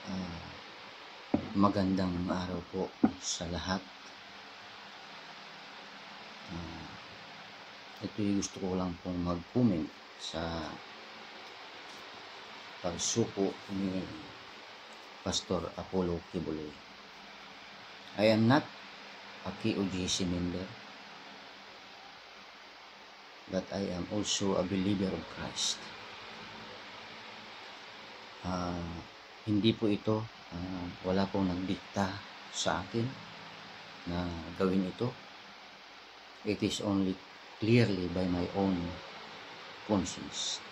Ah, Magandang araw po sa lahat. Ah, Ito'y gusto ko lang pong mag-comment sa pagsuko ni Pastor Apollo Kibuloy. I am not a KOJC member, but I am also a believer of Christ. Hindi po ito, wala pong nagdikta sa akin na gawin ito. It is only clearly by my own conscience.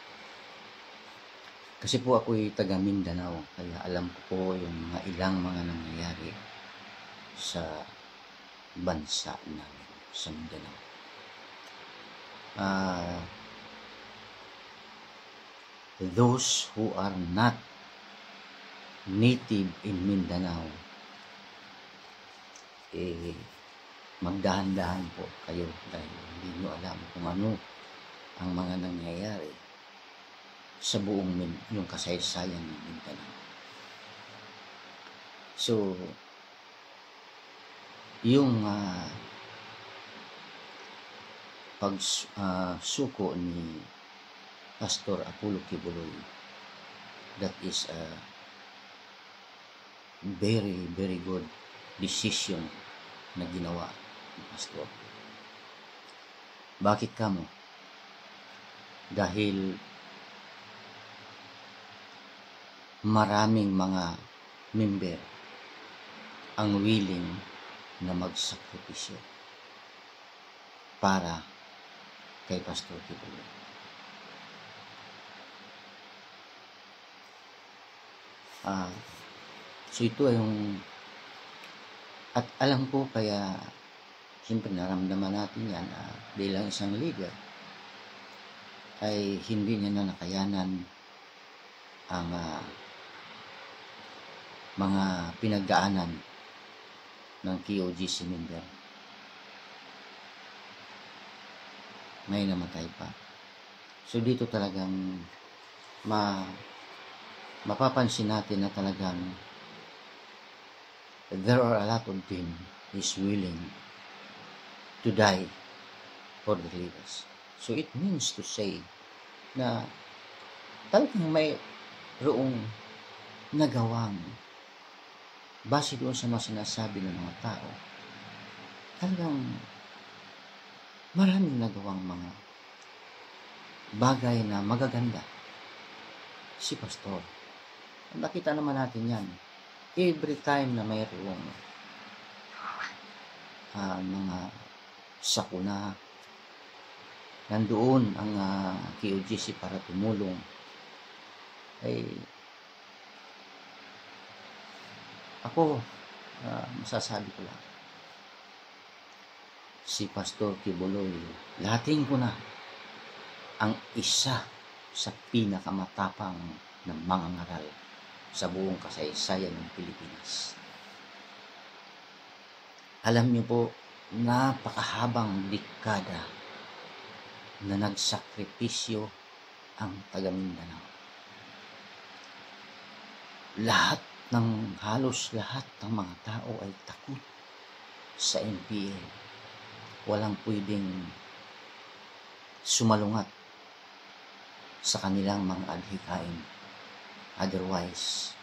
Kasi po ako'y taga Mindanao, kaya alam ko po yung mga ilang mga nangyayari sa bansa namin, sa Mindanao. Those who are not native in Mindanao, magdahan-dahan po kayo dahil hindi nyo alam kung ano ang mga nangyayari sa buong yung kasaysayan ng Mindanao. So, yung pagsuko ni Pastor Apollo Kibuloy, that is a very, very good decision na ginawa ni Pastor. Bakit kamo? Dahil maraming mga member ang willing na magsakripisyo para kay Pastor Kibuloy. So ito ay yung, at alam ko, kaya siyempre naramdaman natin yan bilang isang leader ay hindi niya na nakayanan ang mga pinagdaanan ng KOJC member. May namatay pa. So dito talagang mapapansin natin na talagang there are a lot of them is willing to die for the leaders. So it means to say na talagang may roong nagawang base doon sa mga sinasabi ng mga tao, talagang maraming nagawang mga bagay na magaganda si Pastor. Nakita naman natin yan every time na mayroong mga sakuna, nandoon ang KOJC para tumulong. Ay ako, masasabi ko lang, si Pastor Kibuloy, lahatin ko na ang isa sa pinakamatapang na mga ngaral sa buong kasaysayan ng Pilipinas. Alam niyo po, napakahabang dekada na nagsakripisyo ang taga Mindanao. Halos lahat ng mga tao ay takot sa NPA. Walang pwedeng sumalungat sa kanilang mga adhikain. Otherwise,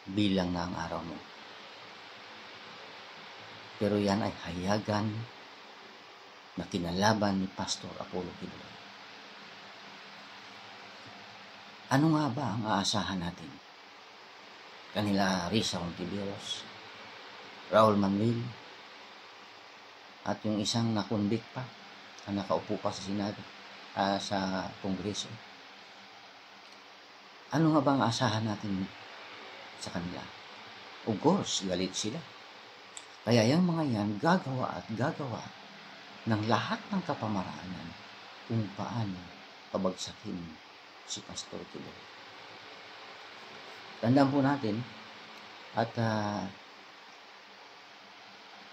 bilang na ang araw mo. Pero yan ay hayagan na kinalaban ni Pastor Apollo Kibuloy. Ano nga ba ang aasahan natin? Kanila Risa Hontiveros, Raul Manuel, at yung isang nakundik pa, na nakaupo pa sa Senado, sa Kongreso. Ano nga ba ang aasahan natin sa kanila? Of course, galit sila. Kaya yung mga yan, gagawa at gagawa ng lahat ng kapamaraanan kung paano pabagsakin si Pastor Kibuloy. Tandaan po natin at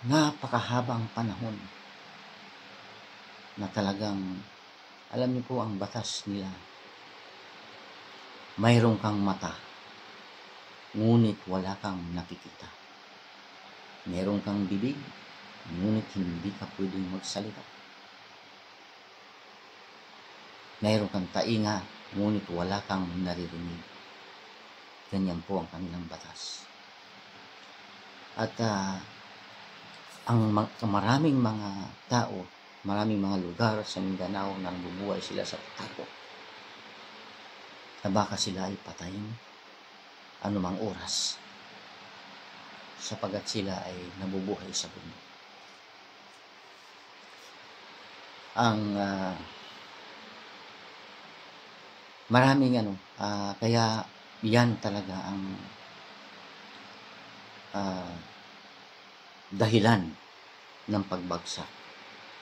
napakahabang panahon na talagang, alam niyo po ang batas nila, mayroon kang mata ngunit wala kang nakikita. Meron kang bibig, ngunit hindi ka pwedeng magsalita. Meron kang tainga, ngunit wala kang naririnig. Ganyan po ang kanilang batas. At maraming mga tao, maraming mga lugar sa Mindanao na nabubuhay sila sa takot na baka sila ay patayin anumang oras sapagat sila ay nabubuhay sa bundok. Maraming kaya yan talaga ang dahilan ng pagbagsak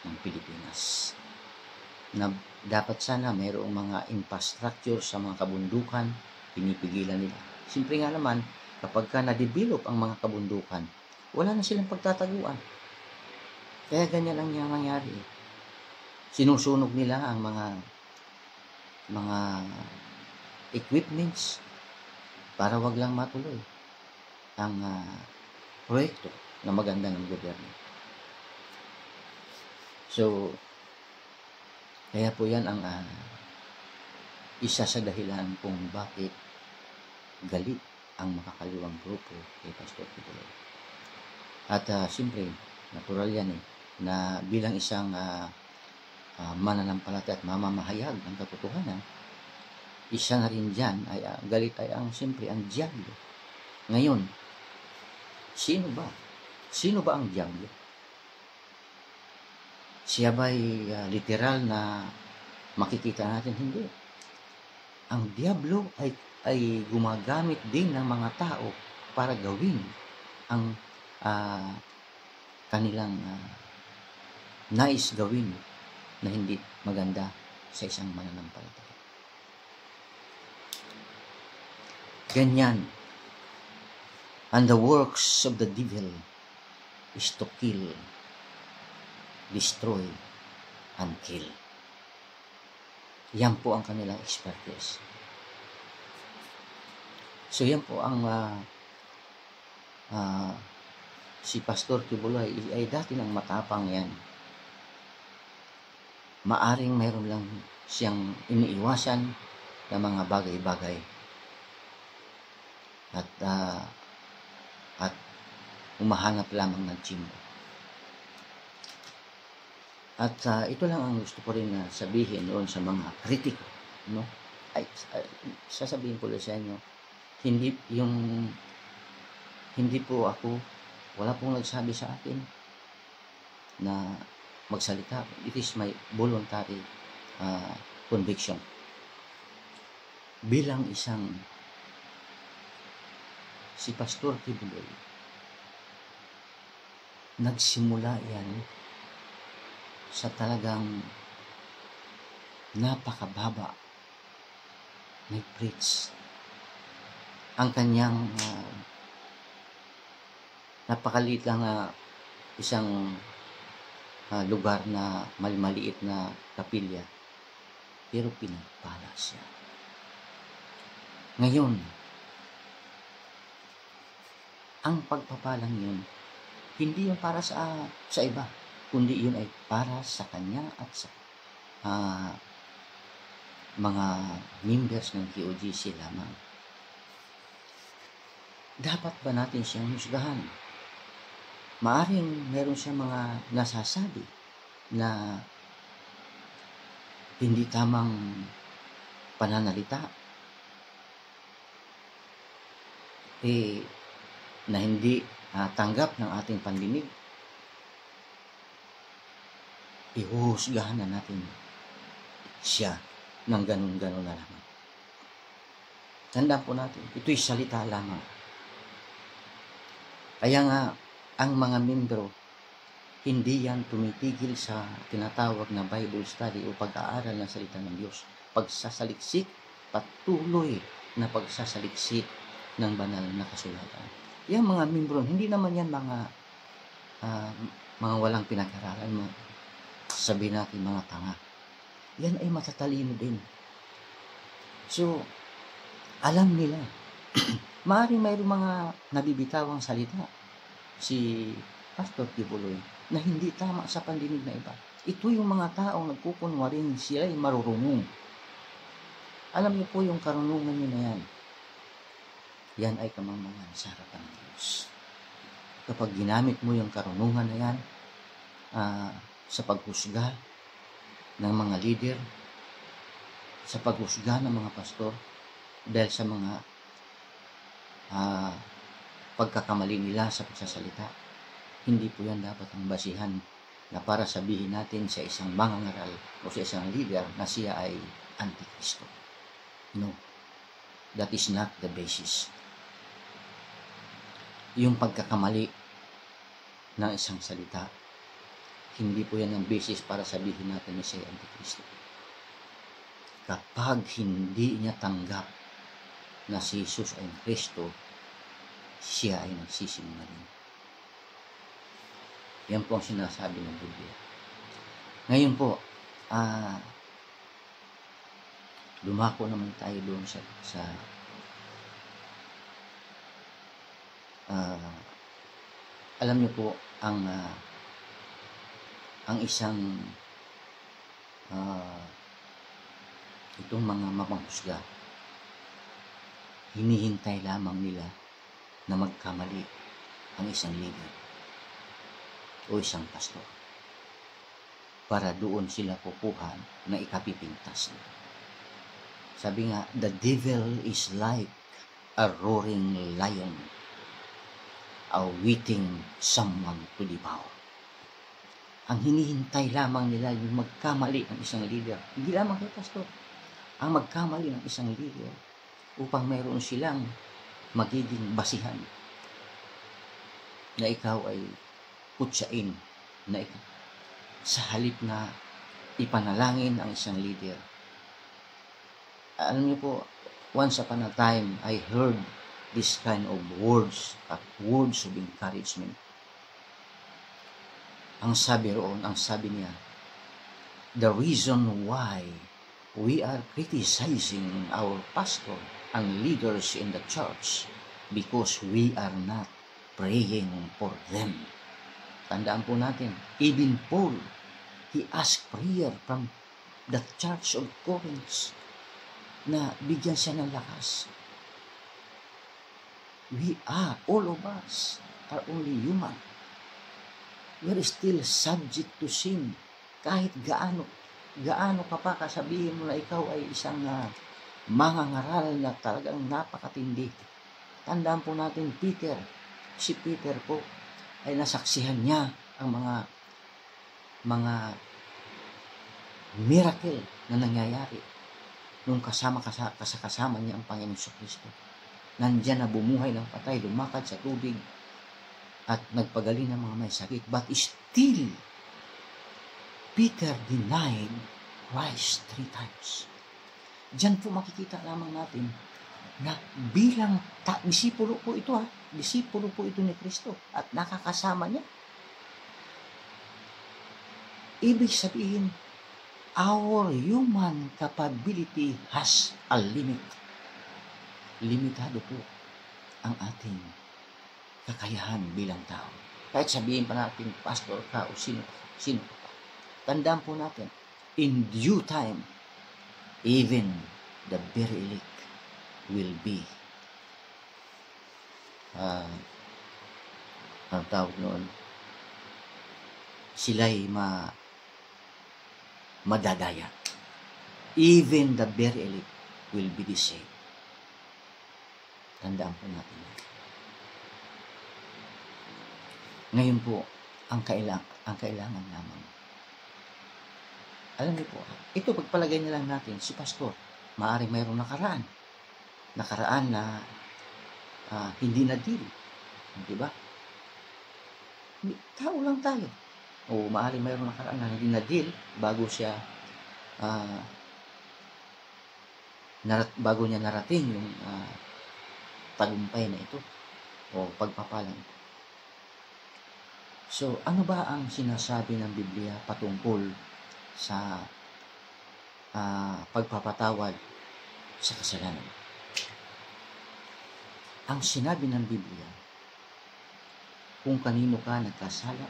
ng Pilipinas. Na dapat sana mayroong mga infrastructure sa mga kabundukan, pinipigilan nila. Siyempre nga naman, kapag ka na-develop ang mga kabundukan, wala na silang pagtataguan. Kaya ganyan lang yung nangyari. Sinusunog nila ang mga equipments para wag lang matuloy ang proyekto na maganda ng gobyerno. So, kaya po yan ang isa sa dahilan kung bakit galit ang makakaliwang grupo kay Pastor Kibuloy. At siyempre, natural yan na bilang isang mananampalataya at mamamahayag ng katotohanan, isa na rin dyan ay galit ay siyempre ang diablo. Ngayon, sino ba? Sino ba ang diablo? Siya ba'y literal na makikita natin? Hindi. Ang diablo ay gumagamit din ng mga tao para gawin ang kanilang nais gawin na hindi maganda sa isang mananampalataya. Ganyan. And the works of the devil is to kill, destroy, and kill. Yan po ang kanilang expertise. So yan po ang si Pastor Kibuloy ay dati nang matapang yan. Maaring mayroon lang siyang iniiwasan na mga bagay-bagay. At umahanap lamang ng tsimbo. At ito lang ang gusto ko rin sabihin noon sa mga kritiko, no? Sasabihin ko lang sa inyo, hindi po ako, wala pong nagsabi sa akin na magsalita. It is my voluntary conviction. Bilang si Pastor Kibuloy, nagsimula yan sa talagang napakababa na preach. Ang kanyang napakaliit lang na isang lugar na maliit na kapilya, pero pinagpala siya. Ngayon, ang pagpapalang yun, hindi yun para sa iba, kundi yun ay para sa kanya at sa mga members ng KOGC lamang. Dapat ba natin siyang husgahan? Maaring meron siyang mga nasasabi na hindi tamang pananalita, na hindi tanggap ng ating pandinig. Ihuhusgahan na natin siya ng ganun-ganun na lamang. Tandaan po natin, ito'y salita lamang. Kaya nga, ang mga membro, hindi yan tumitigil sa tinatawag na Bible study o pag-aaral ng salita ng Diyos. Pagsasaliksik, patuloy na pagsasaliksik ng banal na kasulatan. Yung mga membro, hindi naman yan mga walang pinag-aralan, sabihin natin mga tanga. Yan ay matatalino din. So, alam nila Maaaring mayroong mga nabibitawang salita si Pastor Kibuloy na hindi tama sa pandinig na iba. Ito yung mga taong nagkukunwaring sila ay marurunong. Alam niyo po yung karunungan niyo na yan. Yan ay kamangmangan sa harapan ng Diyos. Kapag ginamit mo yung karunungan na yan sa paghusga ng mga leader, sa paghusga ng mga pastor, dahil sa mga pagkakamali nila sa pagsasalita, hindi po yan dapat ang basihan na para sabihin natin sa isang mangangaral o sa isang leader na siya ay Antikristo. No, that is not the basis. Yung pagkakamali ng isang salita, hindi po yan ang basis para sabihin natin na siya ay Antikristo. Kapag hindi niya tanggap na si Jesus ay Kristo, siya ay nagsisinungaling. Yan po ang sinasabi ng Biblia. Ngayon po, lumako naman tayo doon sa alam niyo po, ang isang itong mga mapanghusga, hinihintay lamang nila na magkamali ang isang leader o isang pastor para doon sila kukuha na ikapipintas nila. Sabi nga, the devil is like a roaring lion awaiting someone to devour. Ang hinihintay lamang nila yung magkamali ng isang leader. Hindi lamang kay pastor. Ang magkamali ng isang leader upang mayroon silang magiging basihan na ikaw ay putsain, na ikaw, sa halip na ipanalangin ang isang leader. Alam niyo po, once upon a time, I heard this kind of words of encouragement. Ang sabi niya, the reason why we are criticizing our pastor and leaders in the church because we are not praying for them. Tandaan po natin, even Paul, he asked prayer from the church of Corinth na bigyan siya ng lakas. All of us are only human. We are still subject to sin. Kahit gaano ka pa kasabihin mo na ikaw ay isang mangangaral na talagang napakatindi. Tandaan po natin, si Peter po, ay nasaksihan niya ang mga miracle na nangyayari nung kasama niya ang Panginoon Kristo. Nandiyan na bumuhay ng patay, lumakad sa tubig, at nagpagaling ng mga may sakit. But still, Peter denied Christ 3 times. Diyan po makikita lamang natin na bilang disipulo po ito, disipulo po ito ni Kristo at nakakasama niya. Ibig sabihin, our human capability has a limit. Limitado po ang ating kakayahan bilang tao. Kahit sabihin pa natin, pastor ka o sino pa. Tandaan po natin, in due time, even the very elect will be ang tawag noon, sila'y madadaya. Even the very elect will be the same. Tandaan po natin. Ngayon po, ang kailangan lamang. Alam niyo po, ito pagpalagay na lang natin, si pastor, maaaring mayroong nakaraan na hindi na deal. Di ba? Tao lang tayo. O maaaring mayroong nakaraan na hindi na deal bago niya narating yung tagumpay na ito o pagpapalang. So, ano ba ang sinasabi ng Biblia patungkol sa pagpapatawad sa kasalanan? Ang sinabi ng Biblia, kung kanino ka nagkasala,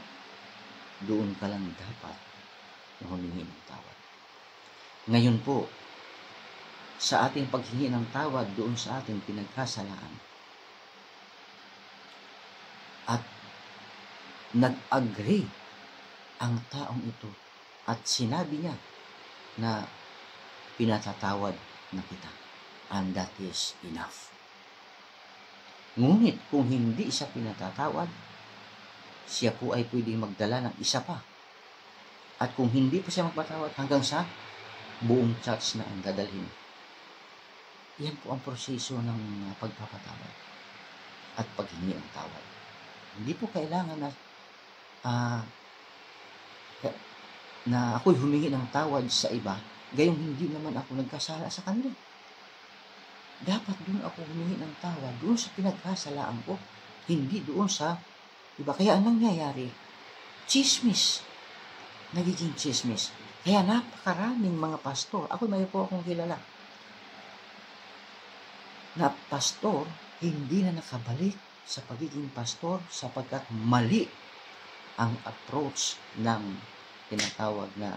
doon ka lang dapat na humingi ng tawad. Ngayon po, sa ating paghingi ng tawad doon sa ating pinagkasalaan, at nag-agree ang taong ito at sinabi niya na pinatatawad na kita, and that is enough. Ngunit kung hindi siya pinatatawad, siya po ay pwedeng magdala ng isa pa. At kung hindi pa siya magpatawad, hanggang sa buong church na ang dadalhin. Yan po ang proseso ng pagpapatawad at paghingi ng tawad. Hindi po kailangan na ako'y humingi ng tawad sa iba, gayong hindi naman ako nagkasala sa kanila. Dapat doon ako humingi ng tawad, doon sa pinagkasalaan ko, hindi doon sa iba. Kaya anong nangyayari? Chismis. Nagiging chismis. Kaya napakaraming mga pastor, may po akong kilala, na pastor, hindi na nakabalik sa pagiging pastor sapagkat mali ang approach ng tinatawag na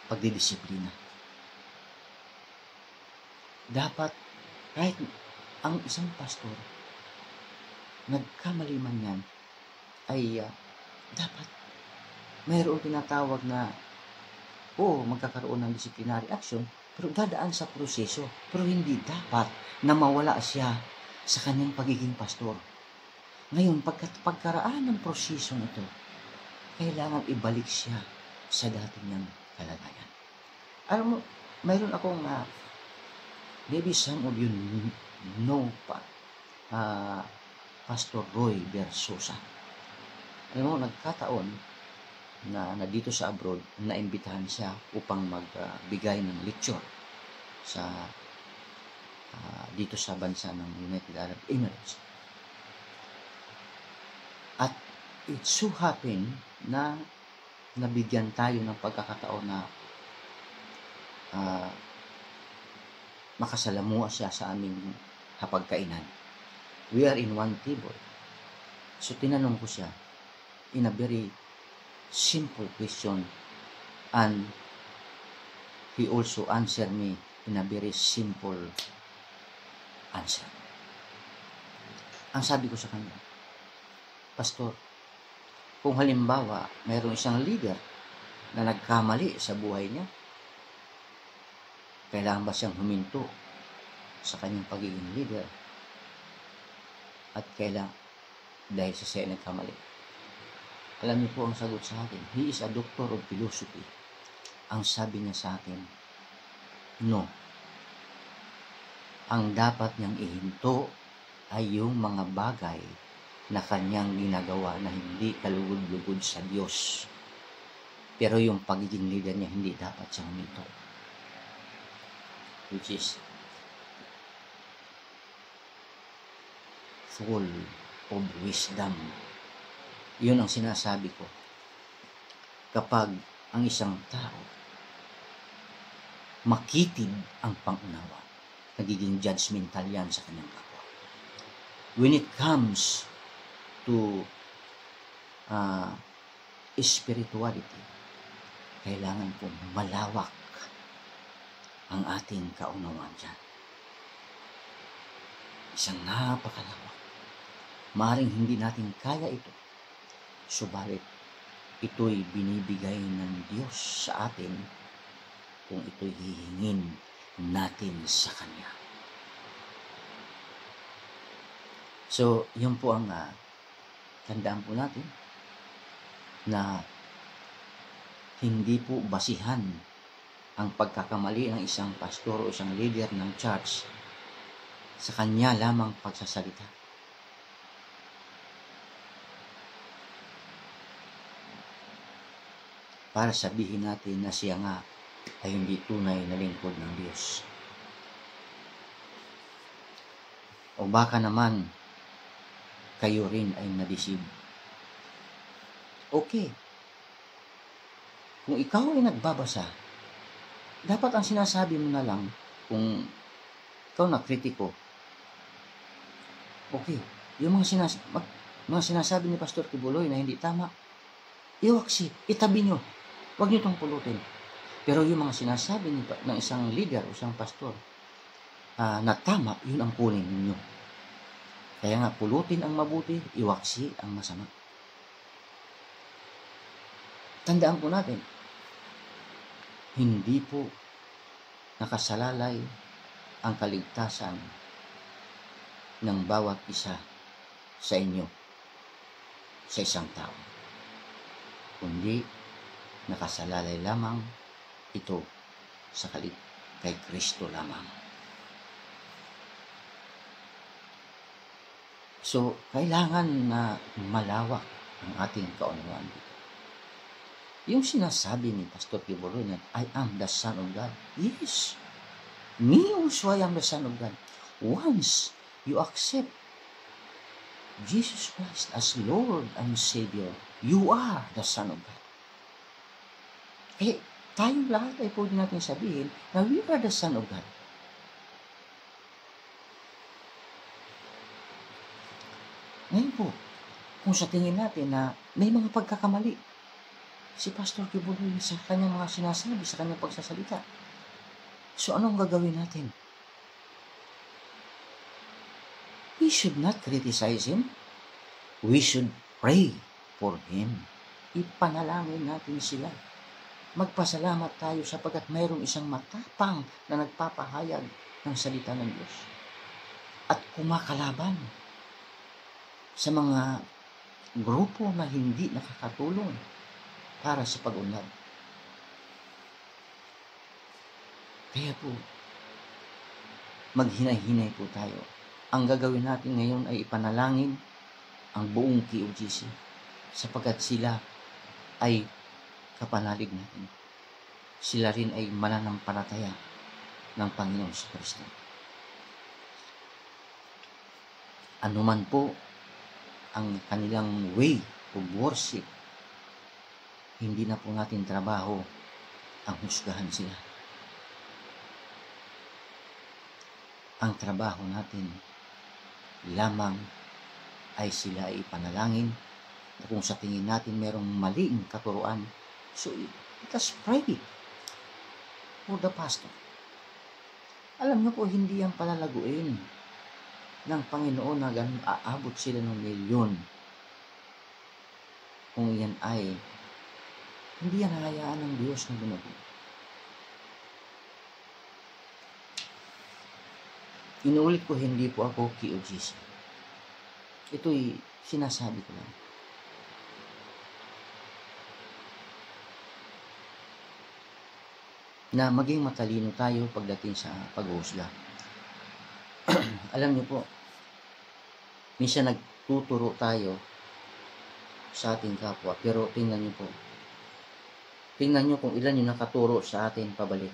pagdidisiplina. Dapat, kahit ang isang pastor, nagkamali man yan, ay dapat mayroong tinatawag na magkakaroon ng disciplinary action, pero dadaan sa proseso. Pero hindi dapat na mawala siya sa kanyang pagiging pastor. Ngayon, pagkaraan ng proseso nito, kailangan ibalik siya sa dati niyang kalagayan. Alam mo, mayroon akong maybe some of you know Pastor Roy Versosa. Alam mo, nagkataon na dito sa abroad, naimbitahan siya upang magbigay ng lecture sa dito sa bansa ng United Arab Emirates. At it so happened na nabigyan tayo ng pagkakataon na makasalamuha siya sa aming hapagkainan. We are in one table. So tinanong ko siya in a very simple question, and he also answered me in a very simple answer. Ang sabi ko sa kanya, Pastor, kung halimbawa mayroong isang leader na nagkamali sa buhay niya, kailangan ba siyang huminto sa kanyang pagiging leader? At kailangan, dahil sa siya nagkamali? Alam niyo po ang sagot sa akin, he is a doctor of philosophy. Ang sabi niya sa akin, no. Ang dapat niyang ihinto ay yung mga bagay na kanyang ginagawa na hindi kalugod-lugod sa Diyos. Pero yung pagiging leader niya, hindi dapat siyang huminto. Which is full of wisdom. Yun ang sinasabi ko. Kapag ang isang tao makitid ang pangunawa, nagiging judgmental yan sa kanyang kapwa. When it comes to spirituality, kailangan po malawak ang ating kaunawaan dyan. Isang napakalawak. Maaaring hindi natin kaya ito, subalit ito'y binibigay ng Diyos sa atin kung ito'y hihingin natin sa Kanya. So, yun po ang tandaan po natin na hindi po basihan ang pagkakamali ng isang pastor o isang leader ng church sa kanya lamang pagsasalita. Para sabihin natin na siya nga ay hindi tunay na lingkod ng Diyos. O baka naman kayo rin ay nadeceive. Okay. Kung ikaw ay nagbabasa, dapat ang sinasabi mo na lang, Kung ikaw na kritiko, okay, yung mga sinasabi ni Pastor Kibuloy na hindi tama, iwaksi, itabi nyo. Huwag nyo itong pulutin. Pero yung mga sinasabi ng isang leader o isang pastor na tama, yun ang kunin ninyo. Kaya nga, pulutin ang mabuti, iwaksi ang masama. Tandaan po natin, hindi po nakasalalay ang kaligtasan ng bawat isa sa inyo, sa isang tao. Kundi, nakasalalay lamang ito sa kay Kristo lamang. So, kailangan na malawak ang ating kaunawaan dito. Yung sinasabi ni Pastor Kibuloy na, I am the Son of God. Yes, me also I am the Son of God. Once you accept Jesus Christ as Lord and Savior, you are the Son of God. Eh, tayong lahat ay pwede natin sabihin na we are the Son of God. Ngayon po, kung sa tingin natin na may mga pagkakamali si Pastor Kibuloy sa kanyang mga sinasabi, sa kanyang pagsasalita, so anong gagawin natin? We should not criticize him. We should pray for him. Ipanalangin natin sila. Magpasalamat tayo sapagkat mayroong isang matapang na nagpapahayag ng salita ng Diyos at kumakalaban sa mga grupo na hindi nakakatulong para sa pag-unlad. Kaya po, maghinay-hinay po tayo. Ang gagawin natin ngayon ay ipanalangin ang buong KOGC sapagkat sila ay kapanalig natin. Sila rin ay mananampalataya ng Panginoon sa Kristo. Ano man po ang kanilang way of worship, hindi na po natin trabaho ang husgahan sila. Ang trabaho natin lamang ay sila ay ipanalangin na kung sa tingin natin merong maling katuruan, so let us pray for the pastor. Alam niyo po, hindi yan palalaguin ng Panginoon na ganun aabot sila ng milyon. Kung yan ay hindi yan hayaan ng Diyos na gumawa. Inuulit ko, hindi po ako KOGC. Ito'y sinasabi ko lang. Na maging matalino tayo pagdating sa pag-uusga. Alam niyo po, minsan nagtuturo tayo sa ating kapwa, pero tingnan niyo po. Tingnan niyo kung ilan yung nakaturo sa atin pabalik.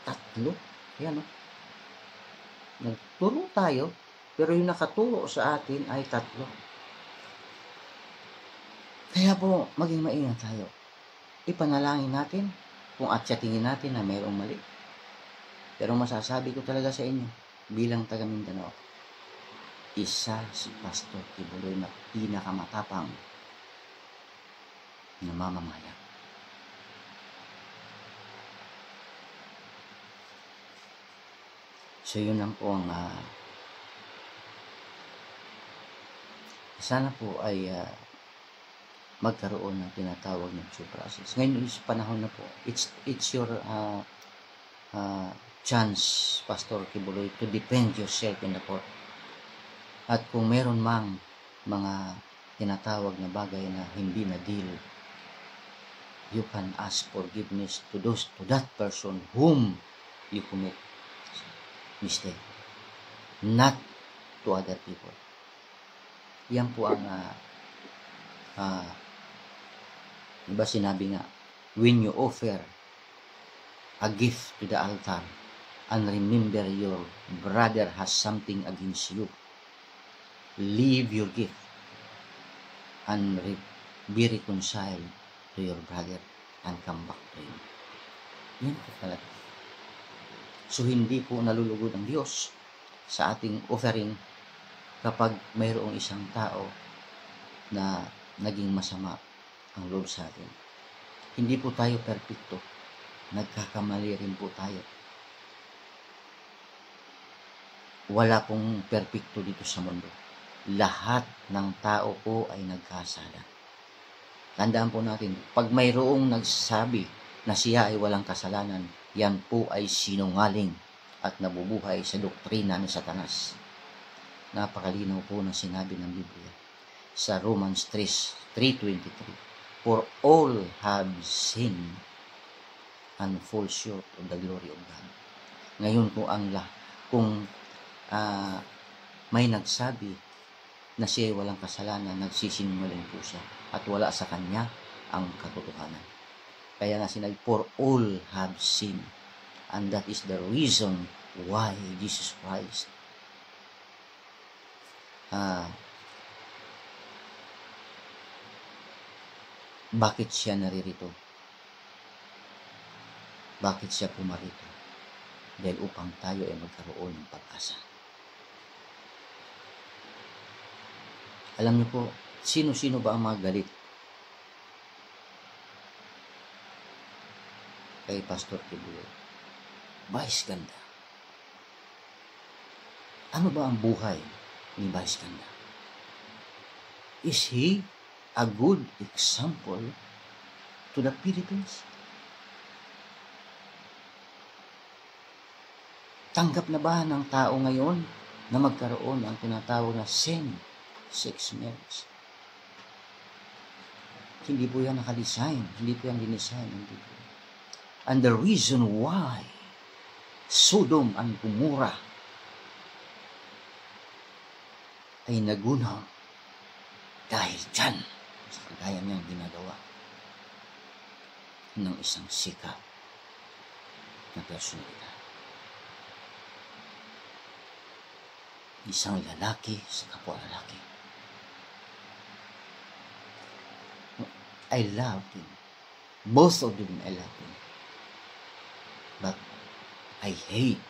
3. Yan, no? Nagturo tayo, pero yung nakaturo sa atin ay 3. Kaya po, maging maingat tayo. Ipanalangin natin kung at sa tingin natin na mayroong mali. Pero masasabi ko talaga sa inyo, bilang taga Mindanao, isa si Pastor Kibuloy na pinakamatapang na mamamayan. So yun lang po ang sana po ay magkaroon ng tinatawag ng due process. Ngayon is panahon na po. It's your chance, Pastor Kibuloy, to defend yourself in the court. At kung meron mang mga tinatawag na bagay na hindi na deal, you can ask forgiveness to that person whom you commit mistake, not to other people. Yan po ang diba sinabi nga, when you offer a gift to the altar and remember your brother has something against you, leave your gift and be reconciled to your brother and come back to him. Yan po talaga. So, hindi po nalulugod ang Diyos sa ating offering kapag mayroong isang tao na naging masama ang loob sa atin. Hindi po tayo perfecto. Nagkakamali rin po tayo. Wala pong perfecto dito sa mundo. Lahat ng tao po ay nagkasala. Tandaan po natin, pag mayroong nagsabi na siya ay walang kasalanan, yan po ay sinungaling at nabubuhay sa doktrina ni Satanas. Napakalinaw po na sinabi ng Biblia sa Romans 3:23. For all have sinned and fall short of the glory of God. Ngayon kung may nagsabi na siya ay walang kasalanan, nagsisinungaling po siya at wala sa kanya ang katotohanan. Kaya nga sinabi, for all have sinned. And that is the reason why Jesus Christ bakit siya naririto? Bakit siya pumarito? Dahil upang tayo ay magkaroon ng pag-asa. Alam niyo po, sino-sino ba ang mga galit kay Pastor Kibuloy? Vice Ganda. Ano ba ang buhay ni Vice Ganda? Is he a good example to the Philippines? Tanggap na ba ng tao ngayon na magkaroon ng tinatawag na same-sex marriage? Hindi po yan nakadesign. Hindi po yan dinesign ng Biblia. And the reason why Sodom and Gomorrah ay nagunaw dahil dyan sa kagaya niyang ginagawa ng isang sikat na personalidad. Isang lalaki sa kapwa lalaki. I love him. Both of them I love him. But I hate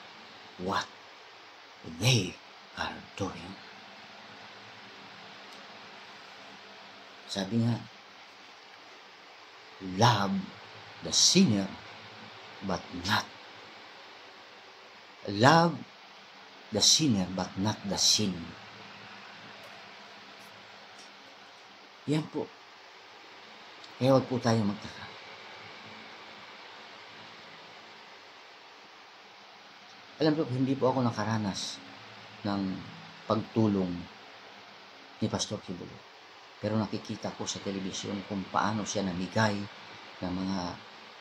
what they are doing. Sabi nga, love the sinner but not love the sinner but not the sin. Yan po. Kaya huwag po tayo magtaka. Alam po, hindi po ako nakaranas ng pagtulong ni Pastor Kibuloy. Pero nakikita ko sa telebisyon kung paano siya namigay ng mga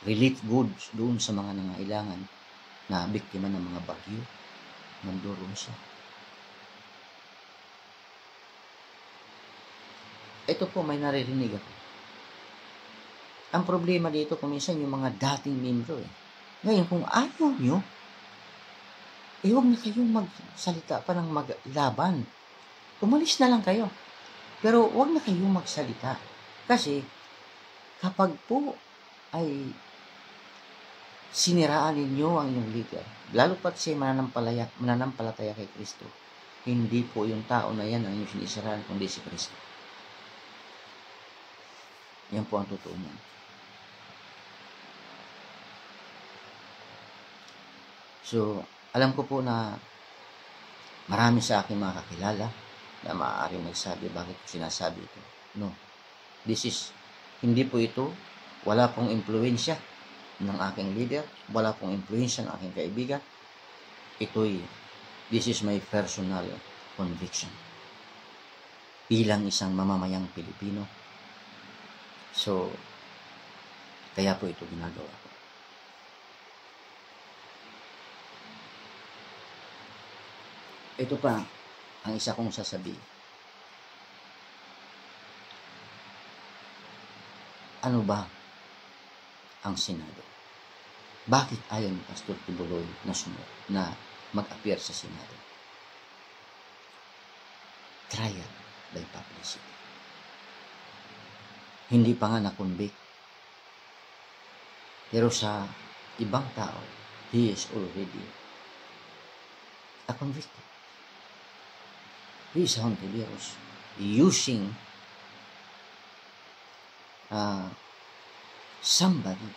relief goods doon sa mga nangailangan na biktima ng mga bagyo. Nandoon siya. Ito po, may naririnig ako. Ang problema dito, kung minsan yung mga dating membro Ngayon, kung ayaw nyo, huwag na kayong magsalita pa ng maglaban. Umalis na lang kayo. Pero huwag na kayong magsalita. Kasi, kapag po ay siniraan ninyo ang inyong leader, lalo pat siya mananampalataya kay Kristo, hindi po yung tao na yan ang inyong sinisiraan, kundi si Kristo. Yan po ang totoo niyan. So, alam ko po na marami sa aking mga kakilala na maaaring magsabi, bakit ko sinasabi ito? No. Hindi po ito, wala pong impluensya ng aking leader, wala pong impluensya ng aking kaibigan. This is my personal conviction. Bilang isang mamamayang Pilipino. So, kaya po ito ginagawa ko. Ito pa, ang isa kong sasabihin. Ano ba ang Senado? Bakit ayaw ni Pastor Kibuloy na mag-appear sa Senado? Trial by publicity. Hindi pa nga na-convict. Pero sa ibang tao, he is already a convicted. Luis Hontiveros using somebody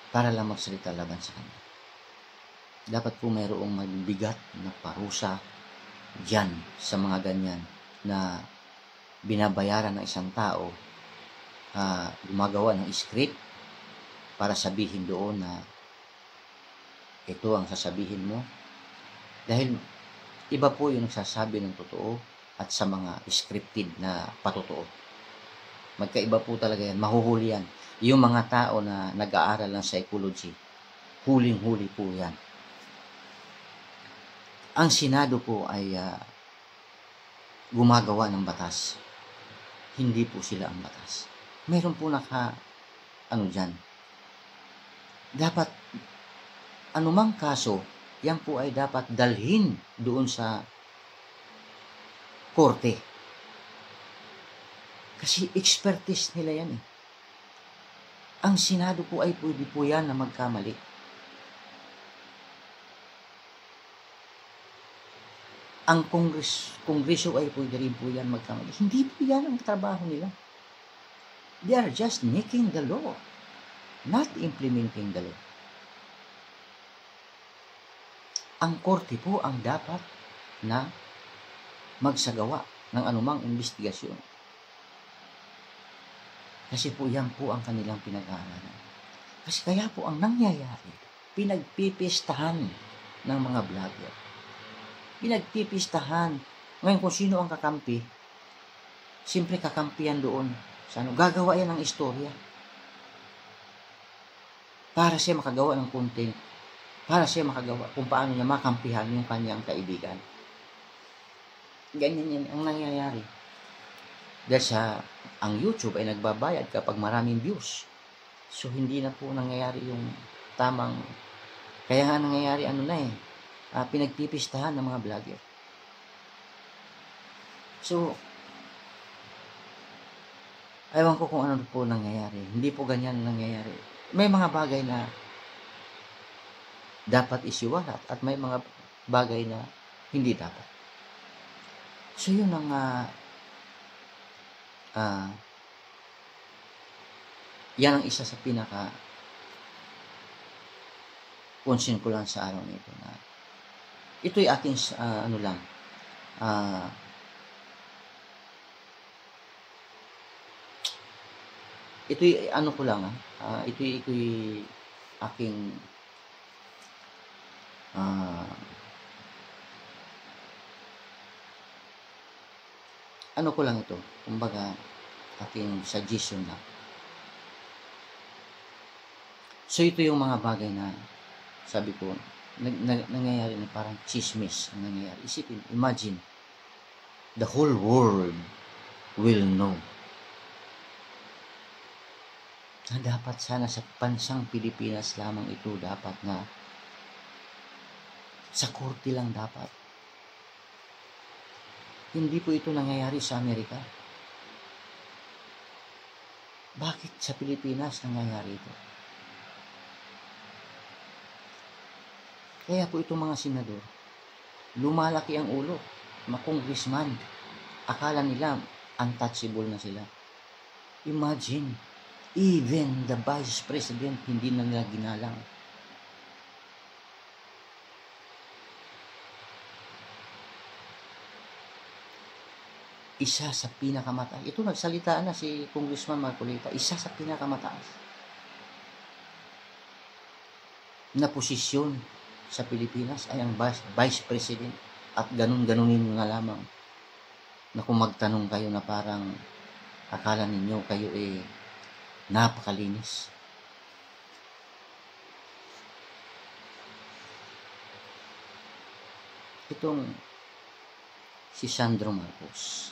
para lang magsalita laban sa kanya. Dapat po mayroong mabigat na parusa dyan sa mga ganyan na binabayaran ng isang tao, gumagawa ng script para sabihin doon na ito ang sasabihin mo. Dahil iba po yung nagsasabi ng totoo at sa mga scripted na patotoo. Magkaiba po talaga yan. Mahuhuli yan. Yung mga tao na nag-aaral ng psychology, huling-huli po yan. Ang Senado po ay gumagawa ng batas. Hindi po sila ang batas. Meron po dyan. Dapat, anumang kaso, yan po ay dapat dalhin doon sa korte. Kasi expertise nila yan eh. Ang Senado po ay pwede po yan na magkamali. Ang Kongreso ay pwede rin po yan magkamali. Hindi po yan ang trabaho nila. They are just making the law, not implementing the law. Ang korte po ang dapat na magsagawa ng anumang investigasyon. Kasi po yan po ang kanilang pinag-aaralan. Kasi kaya po ang nangyayari, pinagpipistahan ng mga vlogger. Pinagpipistahan. Ngayon kung sino ang kakampi, siyempre kakampihan doon. Gagawa yan ng istorya. Para siya makagawa ng content. Para siya makagawa kung paano niya makampihan yung kanyang kaibigan. Ganyan yan ang nangyayari. Dahil ang YouTube ay nagbabayad kapag maraming views. So, hindi na po nangyayari yung tamang, kaya nga nangyayari pinagpipistahan ng mga vlogger. So, ewan ko kung ano po nangyayari. Hindi po ganyan nangyayari. May mga bagay na dapat isiwalat at may mga bagay na hindi dapat. So, yun ang yan ang isa sa pinaka concern ko lang sa araw nito na ito'y ating ito'y aking kumbaga aking suggestion lang. So ito yung mga bagay na sabi ko nangyayari na parang chismis ang nangyayari. Imagine the whole world will know na dapat sana sa bansang Pilipinas lamang ito dapat na sa korte lang dapat. Hindi po ito nangyayari sa Amerika. Bakit sa Pilipinas nangyayari ito? Kaya po itong mga senador, lumalaki ang ulo, mga congressman, akala nila untouchable na sila. Imagine, even the vice president hindi na nila ginalang. Isa sa pinakamataas. Ito nagsalita na si Congressman Marcolita. Isa sa pinakamataas na posisyon sa Pilipinas ay ang Vice President. At ganun-ganunin nga lamang na kung magtanong kayo na parang akala ninyo kayo napakalinis. Itong si Sandro Marcos,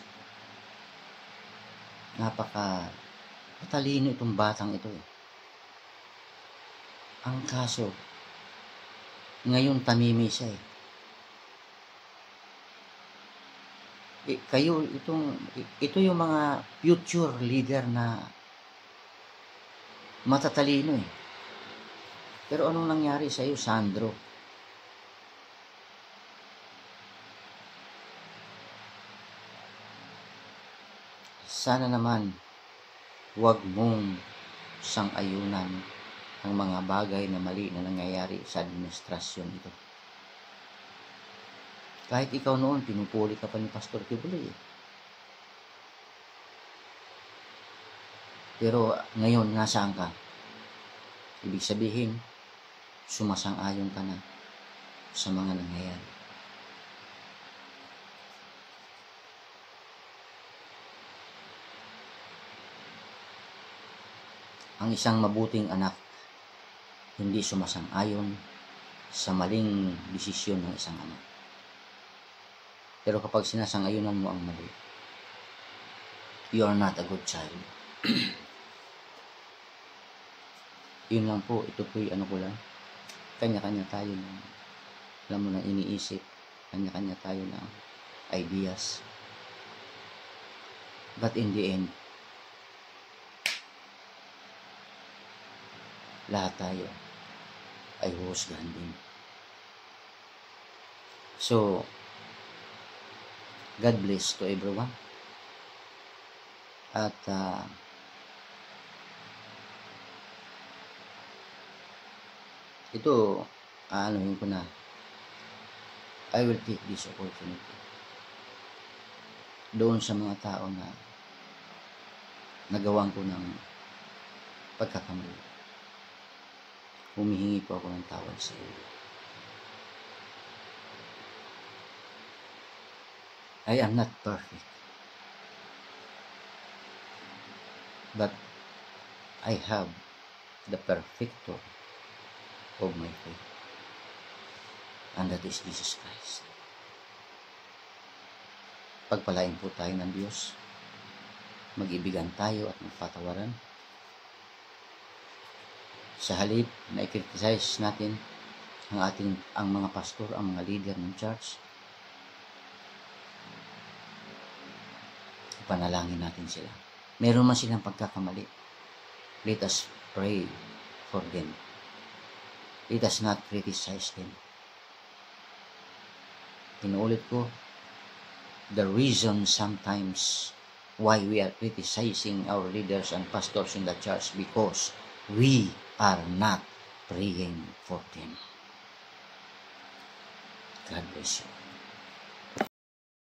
matalino itong batang ito Ang kaso, ngayon tamimi siya ito yung mga future leader na matatalino Pero anong nangyari sa iyo, Sandro? sana naman huwag mong sang-ayunan ang mga bagay na mali na nangyayari sa administrasyon ito. Kahit ikaw noon, pinupuli ka pa ni Pastor Kibuloy. Pero ngayon, nasaan ka? Ibig sabihin, sumasang-ayon ka na sa mga nangyayari. Ang isang mabuting anak, hindi sumasang-ayon sa maling desisyon ng isang ama. Pero kapag sinasang-ayunan mo ang mali, you are not a good child. Yun lang po, ito po'y ano ko lang, kanya-kanya tayo na, alam mo na iniisip, kanya-kanya tayo na ideas. But in the end, lahat tayo ay huhusgahan din. So, God bless to everyone. At ito, aanohin ko na, I will take this opportunity doon sa mga tao na nagawan ko ng pagkakamali. Humihingi po ako ng tawad sa iyo. I am not perfect, but I have the perfecter of my faith, and that is Jesus Christ. Pagpalain po tayo ng Diyos, mag-ibigan tayo at magpatawaran. Sa halip na i-criticize natin ang mga pastor, ang mga leader ng church, ipanalangin natin sila. Meron man silang pagkakamali, let us pray for them. Let us not criticize them. Inuulit ko, the reason sometimes why we are criticizing our leaders and pastors in the church, because we are not praying for them. God bless you.